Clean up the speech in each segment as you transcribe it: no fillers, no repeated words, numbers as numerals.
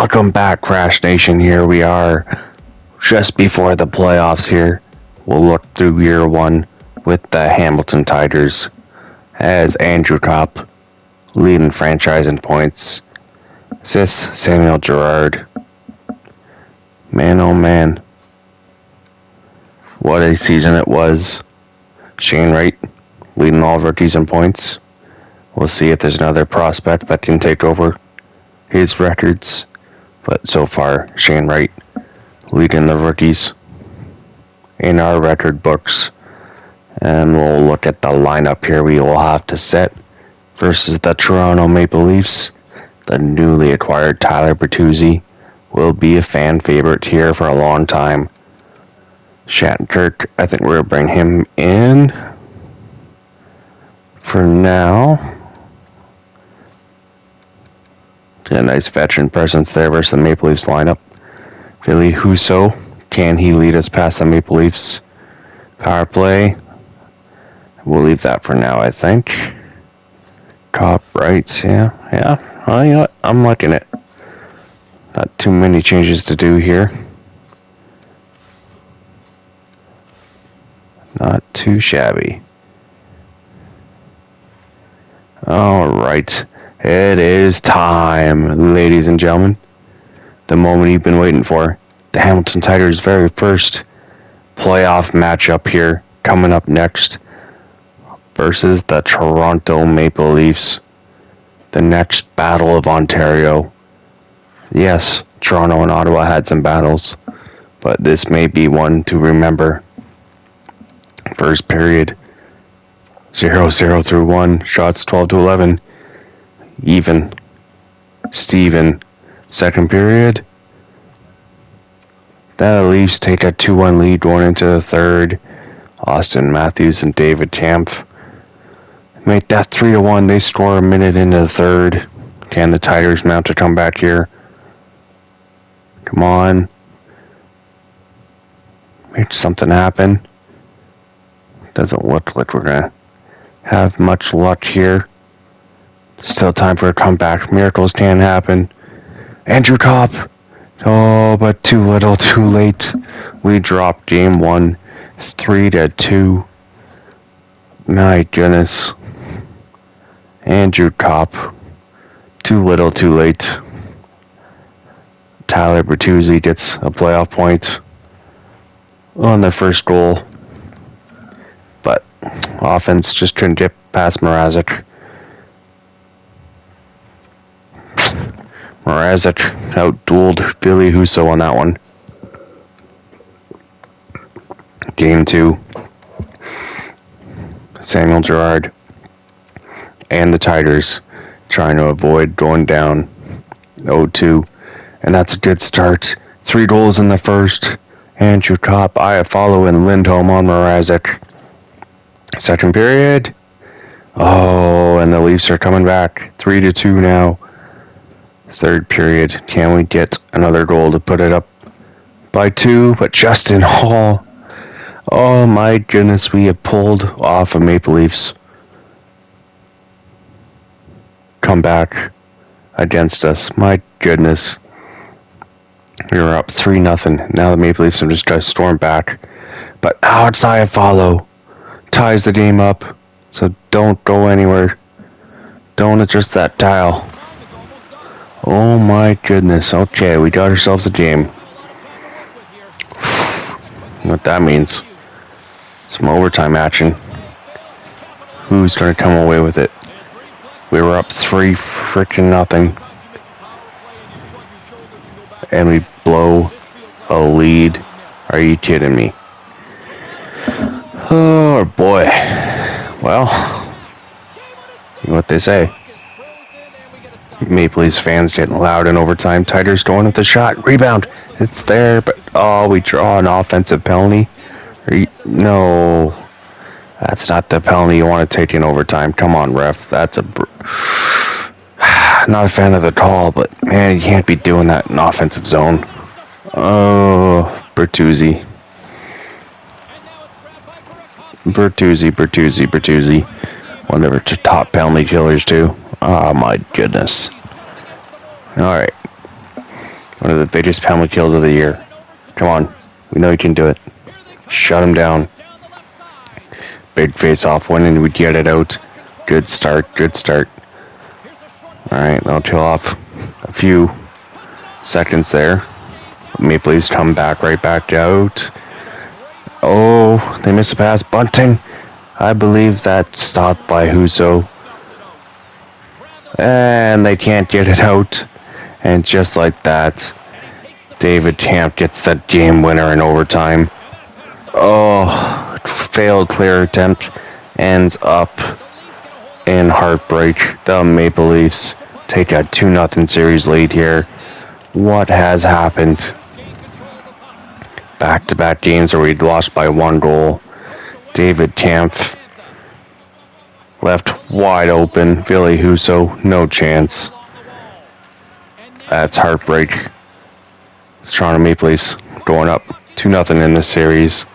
Welcome back, Crash Nation. Here we are, just before the playoffs here. We'll look through year one with the Hamilton Tigers as Andrew Kopp leading franchise in points. Assists, Samuel Girard. Man, oh man. What a season it was. Shane Wright leading all rookies in points. We'll see if there's another prospect that can take over his records. But so far, Shane Wright leading the rookies in our record books. And we'll look at the lineup here we will have to set versus the Toronto Maple Leafs. The newly acquired Tyler Bertuzzi will be a fan favorite here for a long time. Shattenkirk, I think we're going to bring him in for now. A nice veteran presence there versus the Maple Leafs lineup. Ville Husso, can he lead us past the Maple Leafs? Power play. We'll leave that for now, I think. Top right, yeah. Well, you know what? I'm liking it. Not too many changes to do here. Not too shabby. All right. It is time, ladies and gentlemen. The moment you've been waiting for. The Hamilton Tigers' very first playoff matchup here coming up next versus the Toronto Maple Leafs. The next battle of Ontario. Yes, Toronto and Ottawa had some battles, but this may be one to remember. First period, 0-0 through 1, shots 12-11. Even. Steven. Second period. The Leafs take a 2-1 lead going into the third. Austin Matthews and David Kampf make that 3-1. They score a minute into the third. Can the Tigers mount a comeback here? Come on. Make something happen. Doesn't look like we're going to have much luck here. Still time for a comeback. Miracles can happen. Andrew Kopp. Oh, but too little, too late. We dropped game one. It's 3-2. My goodness. Andrew Kopp. Too little, too late. Tyler Bertuzzi gets a playoff point on the first goal. But offense just couldn't get past Mrazek. Mrazek outdueled Ville Husso on that one. Game 2. Samuel Girard and the Tigers trying to avoid going down 0-2. And that's a good start. 3 goals in the first. Andrew Kopp, Iafallo, and Lindholm on Mrazek. Second period. Oh, and the Leafs are coming back. 3-2 now. Third period. Can we get another goal to put it up by 2? But Justin Hall. Oh my goodness, we have pulled off a Maple Leafs comeback against us. My goodness. We were up 3-0. Now the Maple Leafs have just got to storm back. But now it's Iafallo. Ties the game up. So don't go anywhere. Don't adjust that dial. Oh my goodness. Okay, we got ourselves a game. What that means. Some overtime action. Who's going to come away with it? We were up 3-0. And we blow a lead. Are you kidding me? Oh boy. Well, you know what they say. Maple Leafs fans getting loud in overtime. Tigers going with the shot. Rebound. It's there, but we draw an offensive penalty. No. That's not the penalty you want to take in overtime. Come on, ref. That's not a fan of the call, but man, you can't be doing that in offensive zone. Oh, Bertuzzi. One of our top penalty killers, too. Oh, my goodness. All right. One of the biggest penalty kills of the year. Come on. We know you can do it. Shut him down. Big face-off win, and we get it out. Good start. Good start. Alright, I'll chill off a few seconds there. Maple Leafs come back right back out. Oh, they missed a pass. Bunting. I believe that's stopped by Husso. And they can't get it out. And just like that, David Champ gets the game winner in overtime. Oh, failed clear attempt. Ends up in heartbreak. The Maple Leafs take a 2-0 series lead here. What has happened? Back-to-back games where we'd lost by 1 goal. David Kampf left wide open. Billy Husso, no chance. That's heartbreak. Toronto Maple Leafs going up 2-0 in this series.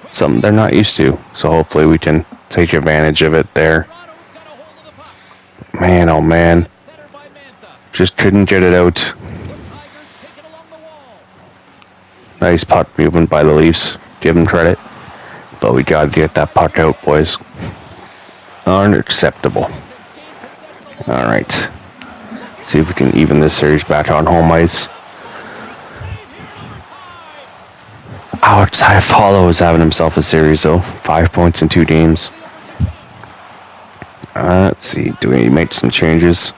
Something they're not used to. So hopefully we can take advantage of it there. Man, oh man. Just couldn't get it out. Nice puck movement by the Leafs. Give them credit. But we gotta get that puck out, boys. Unacceptable. Alright. See if we can even this series back on home ice. Alex Iafallo is having himself a series though. 5 points in 2 games. Let's see. Do we make some changes?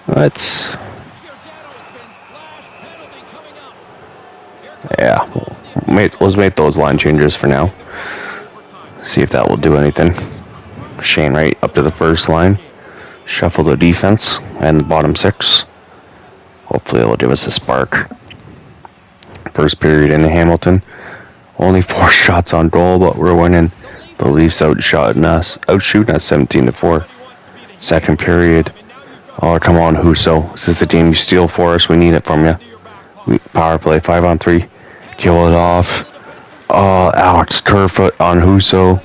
Let's. Yeah, let's make those line changes for now. See if that will do anything. Shane Wright up to the first line. Shuffle the defense and the bottom 6. Hopefully it'll give us a spark. First period in Hamilton. Only 4 shots on goal, but we're winning. The Leafs outshooting us 17-4. Second period. Oh, come on, Husso. This is the game you steal for us. We need it from you. Power play, 5-on-3. Kill it off. Oh, Alex Kerfoot on Husso.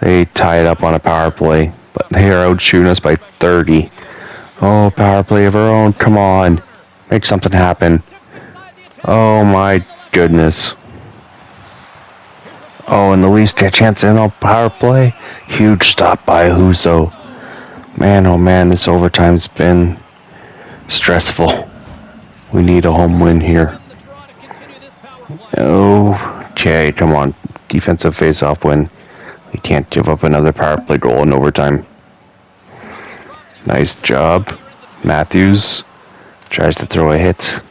They tie it up on a power play, but they are out shooting us by 30. Oh, power play of our own. Come on. Make something happen. Oh, my goodness. Oh, and the Leafs get a chance in on power play. Huge stop by Husso. Man, oh man, this overtime's been stressful. We need a home win here. Okay, come on. Defensive face-off win. We can't give up another power play goal in overtime. Nice job. Matthews tries to throw a hit.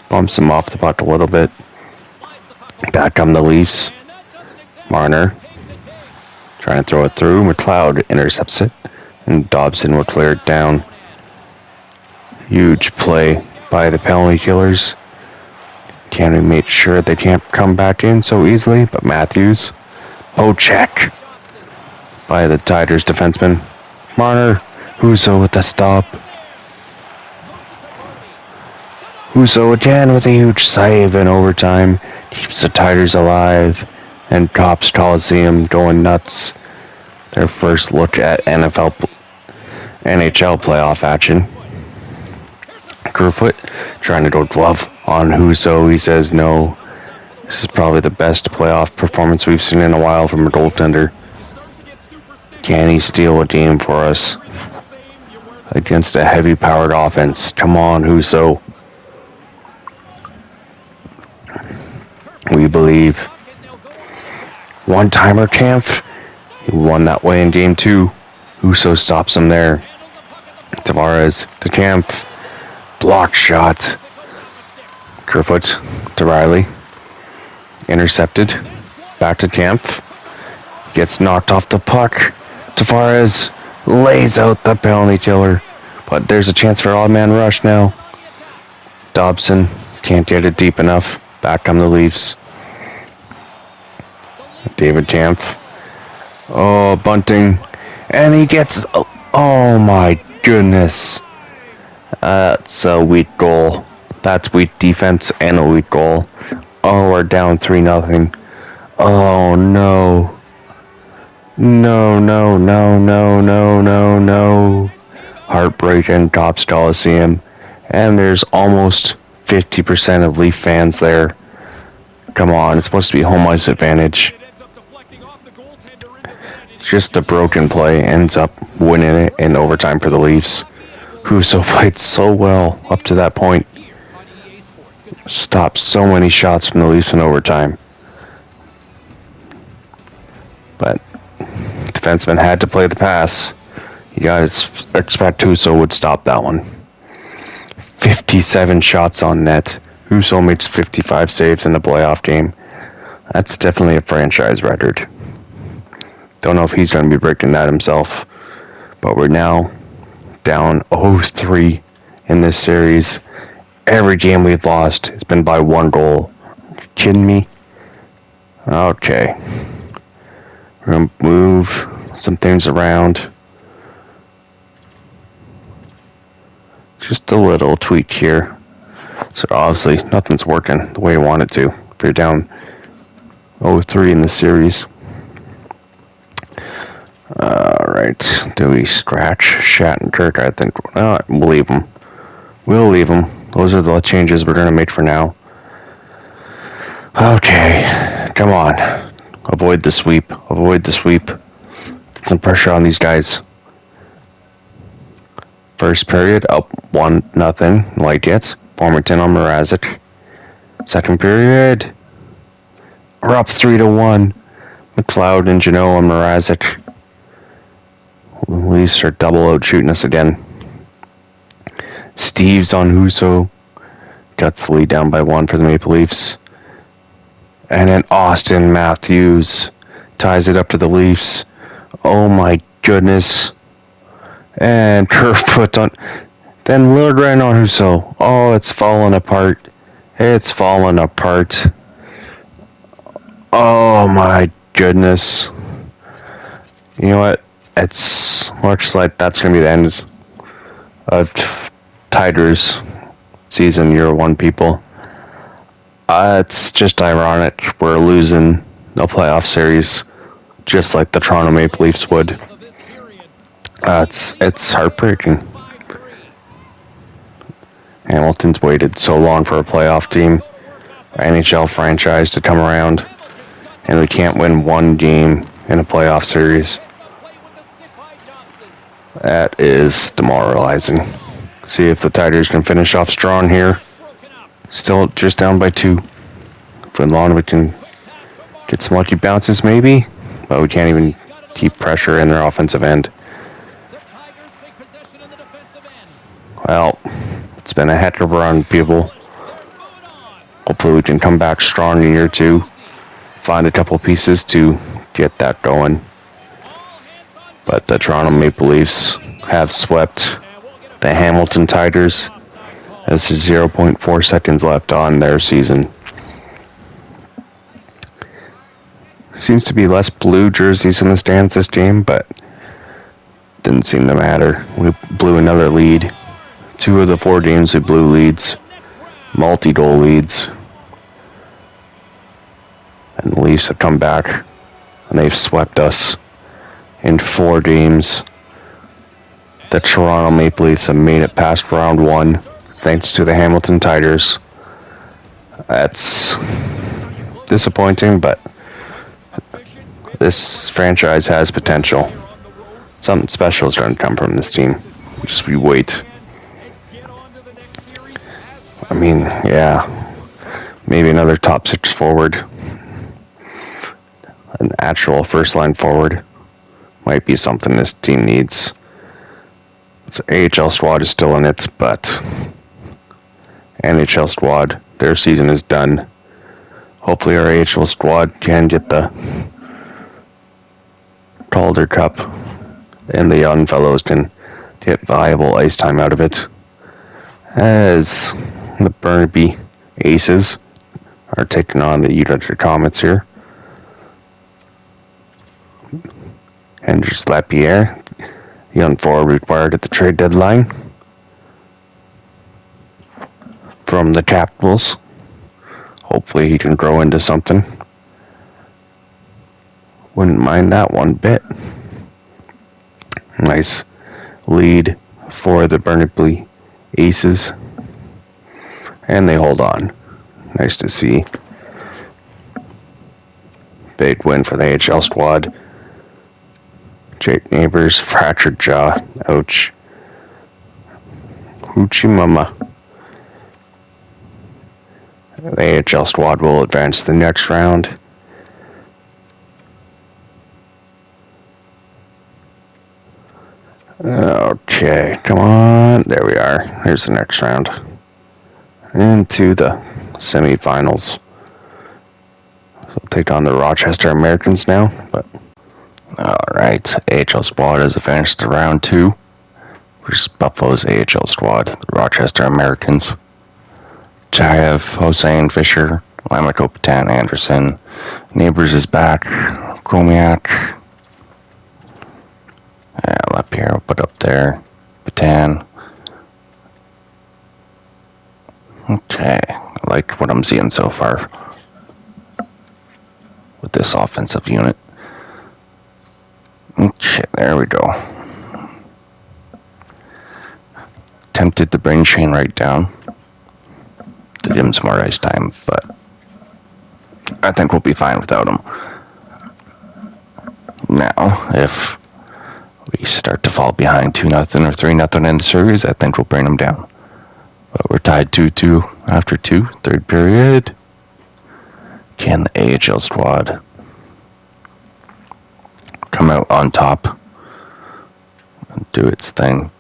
Bumps him off the puck a little bit. Back come the Leafs. Marner trying to throw it through. McLeod intercepts it. And Dobson will clear it down. Huge play by the penalty killers. Can we make sure they can't come back in so easily? But Matthews. Check by the Tigers defenseman. Marner. Husso with the stop. Husso again with a huge save in overtime. Keeps the Tigers alive. And Cops Coliseum going nuts. Their first look at NHL playoff action. Kerfoot trying to go glove on Husso. He says no. This is probably the best playoff performance we've seen in a while from a goaltender. Can he steal a game for us against a heavy-powered offense? Come on, Husso. We believe. One-timer Camp. He won that way in game 2. Husso stops him there. Tavares to Camp. Block shot. Kerfoot to Riley. Intercepted. Back to Camp. Gets knocked off the puck. Tavares lays out the penalty killer. But there's a chance for odd man rush now. Dobson can't get it deep enough. Back come the Leafs. David Camp. Oh, Bunting. And he gets... Oh my goodness. That's a weak goal. That's weak defense and a weak goal. Oh, we're down 3-0. Oh no. No, no, no, no, no, no, no. Heartbreaking Topps Coliseum. And there's almost 50% of Leaf fans there. Come on, it's supposed to be home ice advantage. Just a broken play ends up winning it in overtime for the Leafs. Husso played so well up to that point. Stopped so many shots from the Leafs in overtime. But defenseman had to play the pass. You guys expect Husso would stop that one. 57 shots on net. Husso makes 55 saves in the playoff game. That's definitely a franchise record. Don't know if he's going to be breaking that himself. But we're now down 0-3 in this series. Every game we've lost has been by 1 goal. Are you kidding me? Okay. We're going to move some things around. Just a little tweak here. So obviously nothing's working the way you want it to. If you're down 0-3 in the series. Alright. Do we scratch Shattenkirk? I think we'll leave him. We'll leave him. Those are the changes we're going to make for now. Okay. Come on. Avoid the sweep. Avoid the sweep. Get some pressure on these guys. First period, up 1-0. Like it. Formerton on Mrazek. Second period, we're up 3-1. McLeod and Janot on Mrazek. Leafs are double out shooting us again. Steve's on Husso. Cuts the lead down by 1 for the Maple Leafs. And then Austin Matthews ties it up for the Leafs. Oh my goodness. And Kerfoot on. Then Liljegren on Husso. Oh, it's falling apart. It's falling apart. Oh my goodness. You know what? It's looks like that's going to be the end of Tigers season year 1, people. It's just ironic we're losing the playoff series just like the Toronto Maple Leafs would. It's heartbreaking. Hamilton's waited so long for a playoff team, NHL franchise to come around, and we can't win 1 game in a playoff series. That is demoralizing. See if the Tigers can finish off strong here. Still just down by 2. For long we can get some lucky bounces maybe, but we can't even keep pressure in their offensive end. Well, it's been a heck of a run, people. Hopefully we can come back strong in year 2. Find a couple pieces to get that going. But the Toronto Maple Leafs have swept the Hamilton Tigers as there's 0.4 seconds left on their season. Seems to be less blue jerseys in the stands this game, but didn't seem to matter. We blew another lead. 2 of the 4 games we blew leads. Multi-goal leads. And the Leafs have come back, and they've swept us in 4 games. The Toronto Maple Leafs have made it past round 1, thanks to the Hamilton Tigers. That's disappointing, but this franchise has potential. Something special is going to come from this team. Just we wait. I mean, yeah, maybe another top 6 forward. An actual first-line forward might be something this team needs. So AHL squad is still in it, but NHL squad, their season is done. Hopefully our AHL squad can get the Calder Cup, and the young fellows can get valuable ice time out of it. As the Burnaby Aces are taking on the Utica Comets here. Hendrix Lapierre, young forward required at the trade deadline from the Capitals. Hopefully he can grow into something. Wouldn't mind that one bit. Nice lead for the Burnaby Aces. And they hold on. Nice to see. Big win for the AHL squad. Jake Neighbors, fractured jaw. Ouch. Hoochie mama. The AHL squad will advance to the next round. Okay, come on. There we are. Here's the next round. Into the semifinals. So we'll take on the Rochester Americans now. But alright, AHL squad has advanced to round 2. Versus Buffalo's AHL squad, the Rochester Americans. Chayev, Hossein, Fisher, Lamico, Patan, Anderson. Neighbors is back. Chromiak. Lapierre will put up there. Patan. Okay, I like what I'm seeing so far with this offensive unit. Okay, there we go. Tempted to bring Shane Wright down to give him some more ice time, but I think we'll be fine without him. Now, if we start to fall behind 2-0 or 3-0 in the series, I think we'll bring him down. But we're tied 2-2 after 2, third period. Can the AHL squad come out on top and do its thing?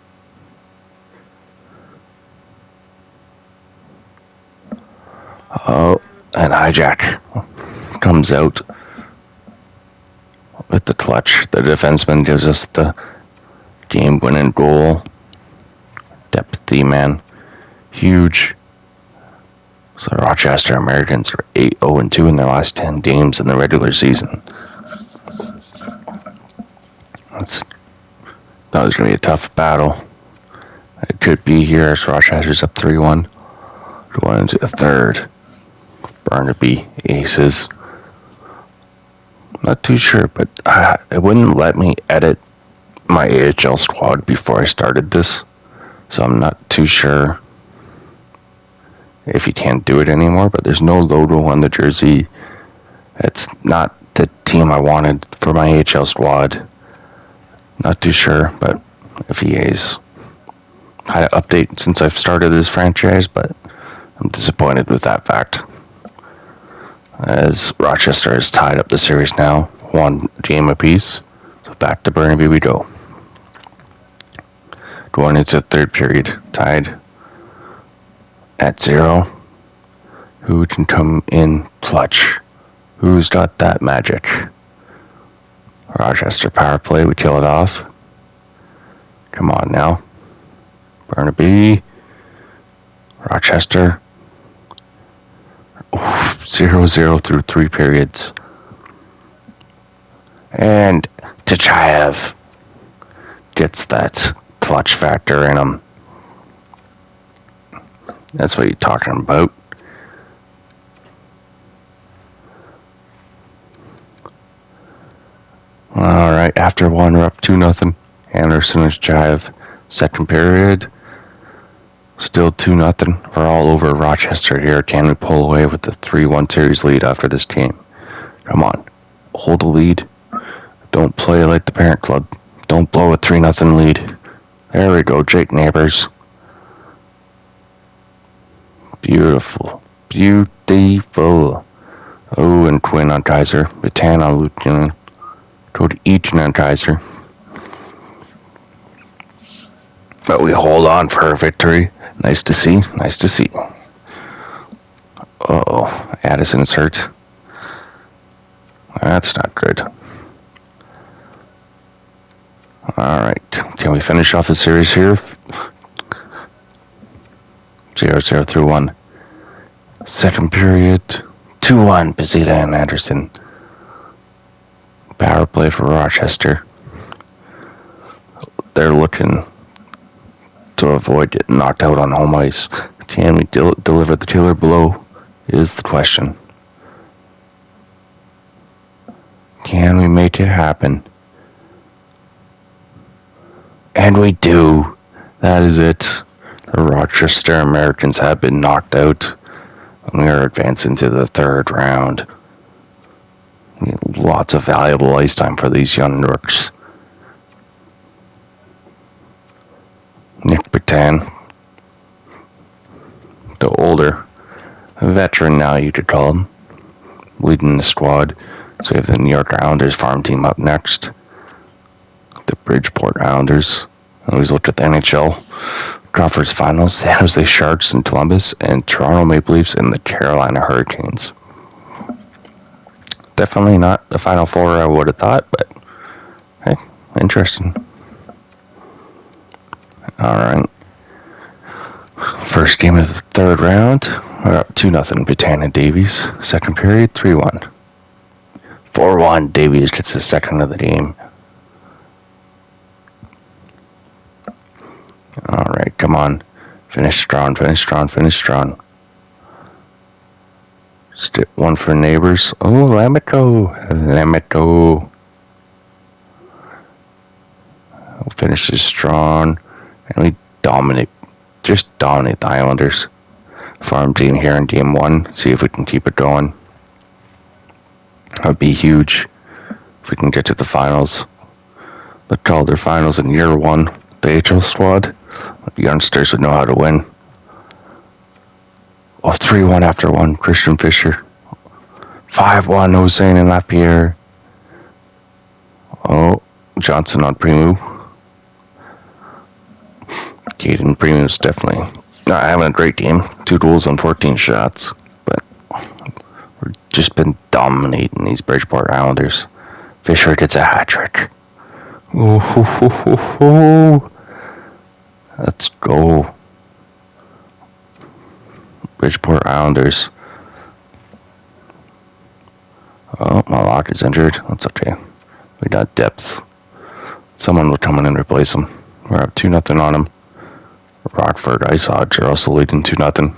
Oh, and Hijack comes out with the clutch. The defenseman gives us the game-winning goal. Depth D-man. Huge. So the Rochester Americans are 8-0-2 in their last 10 games in the regular season. That was going to be a tough battle. It could be here as Rochester's up 3-1. Going into the third. Burnaby Aces. Not too sure, but it wouldn't let me edit my AHL squad before I started this. So I'm not too sure if you can't do it anymore, but there's no logo on the jersey. It's not the team I wanted for my AHL squad. Not too sure, but if EA's had an update since I've started this franchise, but I'm disappointed with that fact. As Rochester is tied up the series now, 1 game apiece. So back to Burnaby we go. Going into the third period, tied at 0. Who can come in clutch? Who's got that magic? Rochester power play, we kill it off. Come on now. Burnaby. Rochester. 0-0 through 3 periods. And Tachayev gets that clutch factor in him. That's what you're talking about. Alright, after 1, we're up 2-0. Anderson and Tachayev. Second period. Still 2-0. We're all over Rochester here. Can we pull away with the 3-1 series lead after this game? Come on. Hold the lead. Don't play like the parent club. Don't blow a 3-0 lead. There we go, Jake Neighbors. Beautiful. Beautiful. Oh, and Quinn on Kaiser. Batan on Lieutenant. Go to Eaton on Kaiser. But we hold on for a victory. Nice to see. Nice to see. Uh-oh. Addison's hurt. That's not good. Alright. Can we finish off the series here? 0-0 through 1. Second period. 2-1. Pizzita and Anderson. Power play for Rochester. They're looking to avoid getting knocked out on home ice. Can we deliver the killer blow is the question. Can we make it happen? And we do. That is it. The Rochester Americans have been knocked out. And we are advancing to the third round. Lots of valuable ice time for these young rooks. Nick Petan, the older veteran now you could call him, leading the squad. So we have the New York Islanders farm team up next. The Bridgeport Islanders. I always looked at the NHL Conference Finals, San Jose Sharks in Columbus, and Toronto Maple Leafs and the Carolina Hurricanes. Definitely not the Final Four I would have thought, but hey, interesting. Alright. First game of the third round. We're up 2-0 Petan and Davies. Second period, 3-1. 4-1, Davies gets his second of the game. Alright, come on. Finish strong. Stick one for neighbors. Oh, Lamito. Finishes strong. And we dominate the Islanders. Farm team here in game 1. See if we can keep it going. That would be huge if we can get to the finals. The Calder finals in year 1. The HL squad. The youngsters would know how to win. Oh, 3-1 after 1. Christian Fisher. 5-1. Hossein and Lapierre. Oh, Johnson on Primu. Caden Primu's definitely not having a great game. 2 goals on 14 shots. But we've just been dominating these Bridgeport Islanders. Fisher gets a hat trick. Oh. Let's go. Bridgeport Islanders. Oh, my lock is injured. That's okay. We got depth. Someone will come in and replace him. We're up 2-0 on him. Rockford Ice Hodge are also leading 2-0.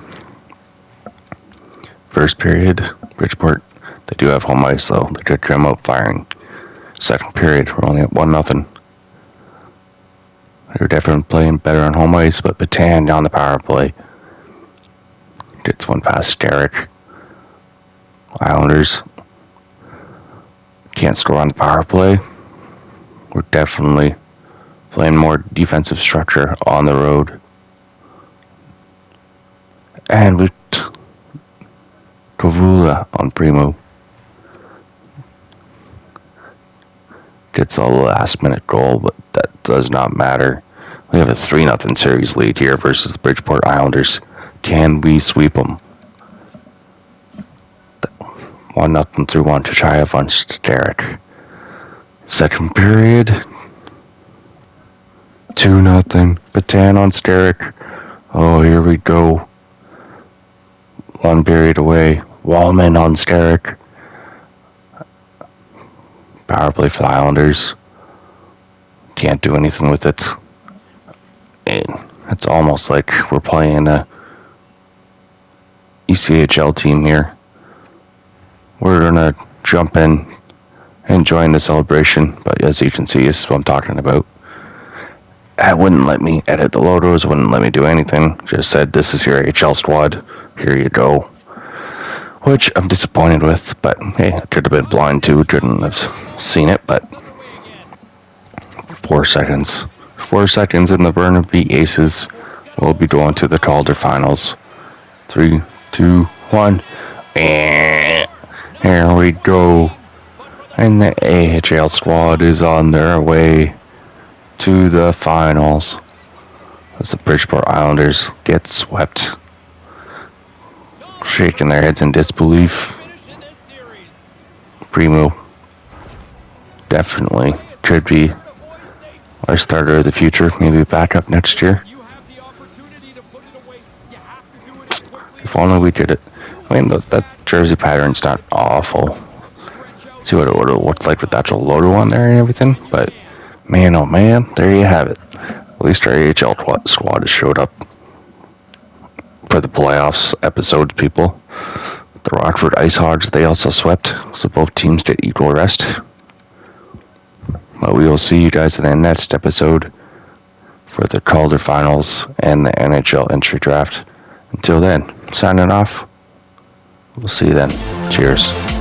First period, Bridgeport. They do have home ice though. They could come out firing. Second period, we're only at 1-0. They're definitely playing better on home ice, but Petan on the power play. Gets one past Derek. Islanders can't score on the power play. We're definitely playing more defensive structure on the road. And with Kavula on Primo. Gets a last minute goal, but that does not matter. We have a 3-0 series lead here versus the Bridgeport Islanders. Can we sweep them? 1-0 through 1 to Chayev on Derek. Second period. 2-0. Petan on Steric. Oh, here we go. One period away. Wallman on Steric. Power play for the Islanders. Can't do anything with it. It's almost like we're playing a ECHL team here. We're gonna jump in and join the celebration, but as you can see, this is what I'm talking about. It wouldn't let me edit the logos, wouldn't let me do anything. Just said, this is your HL squad. Here you go. Which I'm disappointed with, but hey, I could have been blind too, couldn't have seen it, but 4 seconds. 4 seconds in the Burnaby Aces will be going to the Calder finals. 3, 2, 1. And here we go. And the AHL squad is on their way to the finals as the Bridgeport Islanders get swept. Shaking their heads in disbelief. Primo definitely could be our starter of the future, maybe back up next year. If only we did it. I mean, that jersey pattern's not awful. See what it would have looked like with the actual logo on there and everything, but man, oh man, there you have it. At least our AHL squad has showed up for the playoffs episodes, people. The Rockford Ice Hogs, they also swept, so both teams get equal rest. But we will see you guys in the next episode for the Calder Finals and the NHL entry draft. Until then, signing off. We'll see you then. Cheers.